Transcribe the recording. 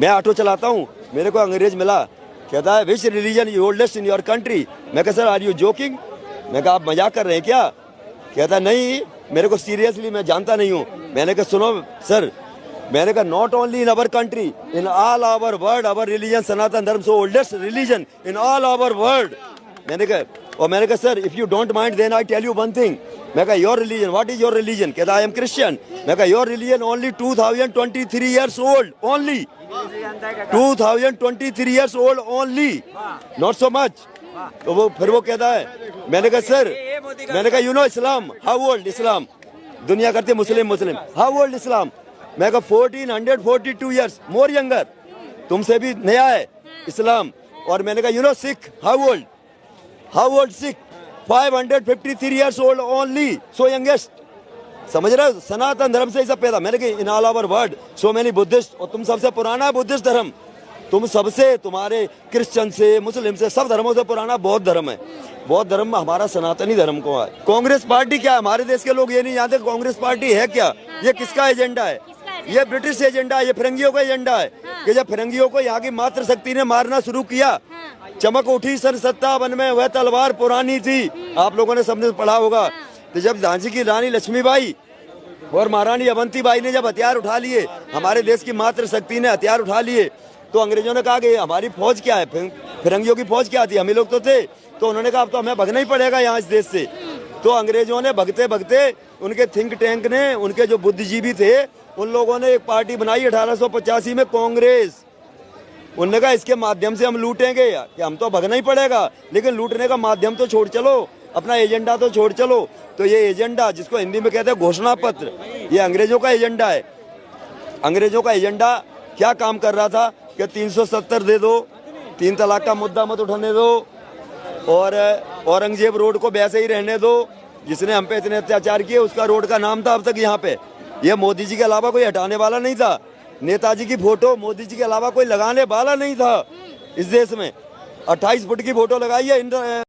मैं ऑटो चलाता हूँ, मेरे को अंग्रेज मिला, कहता है विच religion is oldest in your country. मैं कहा सर आर यू जोकिंग, मैं कहा आप मजाक कर रहे हैं क्या? कहता नहीं मेरे को सीरियसली, मैं जानता नहीं हूँ। मैंने कहा सुनो सर, मैंने कहा not only in our country, in all our world our religion Sanatan Dharma so oldest religion in all our world. मैंने कहा sir if you don't mind then I tell you one thing. मैं कहा your religion, what is your religion? कहता I am Christian. मैं कहा your religion only 2023 years old, only 2023 years old only, not so much. तो वो फिर वो कहता है, मैंने कहा सर, मैंने कहा you know Islam, how old Islam? दुनिया करती मुस्लिम, हाउ ओल्ड इस्लाम? मैं कहा 1442 ईयर्स मोर यंगर, तुमसे भी नया है इस्लाम। और मैंने कहा you no Sikh, how old Sikh? 553 years old only, so youngest. समझ रहे हो, सनातन धर्म से ही सब पैदा। मैंने कहा in all over world so many Buddhist, और तुम सबसे पुराना बुद्धिस्ट धर्म, तुम सबसे, तुम्हारे क्रिश्चियन से, मुस्लिम से, सब धर्मों से पुराना बौद्ध धर्म है। बौद्ध धर्म हमारा सनातनी धर्म को है। कांग्रेस पार्टी क्या है? हमारे देश के लोग ये नहीं जानते कांग्रेस पार्टी है क्या। ये किसका एजेंडा है? ये ब्रिटिश एजेंडा है, ये फिरंगियों का एजेंडा है। कि जब फिरंगियों को यहाँ की मातृ शक्ति ने मारना शुरू किया, चमक उठी सन 57 में, वह तलवार पुरानी थी, आप लोगों ने सबने पढ़ा होगा। तो जब झांसी की रानी लक्ष्मीबाई और महारानी अवंतीबाई ने जब हथियार उठा लिए, हमारे देश की मातृ शक्ति ने हथियार उठा लिए, तो अंग्रेजों ने कहा कि हमारी फौज क्या है, फिरंगियों की फौज क्या थी, हम ही लोग तो थे। तो उन्होंने कहा अब तो हमें भगना ही पड़ेगा यहाँ इस देश से। तो अंग्रेजों ने भगते भगते, उनके थिंक टैंक ने, उनके जो बुद्धिजीवी थे, उन लोगों ने एक पार्टी बनाई 1885 में, कांग्रेस। उन्होंने कहा इसके माध्यम से हम लूटेंगे, कि हम तो भगना ही पड़ेगा, लेकिन लूटने का माध्यम तो छोड़ चलो, अपना एजेंडा तो छोड़ चलो। तो ये एजेंडा, जिसको हिंदी में कहते हैं घोषणा पत्र, ये अंग्रेजों का एजेंडा है। अंग्रेजों का एजेंडा क्या काम कर रहा था कि 370 दे दो, 3 तलाक का मुद्दा मत उठाने दो, और औरंगजेब रोड को वैसे ही रहने दो, जिसने हम पे इतने अत्याचार किए उसका रोड का नाम था अब तक यहाँ पे। ये मोदी जी के अलावा कोई हटाने वाला नहीं था। नेताजी की फोटो मोदी जी के अलावा कोई लगाने वाला नहीं था इस देश में। 28 फुट की फोटो लगाई है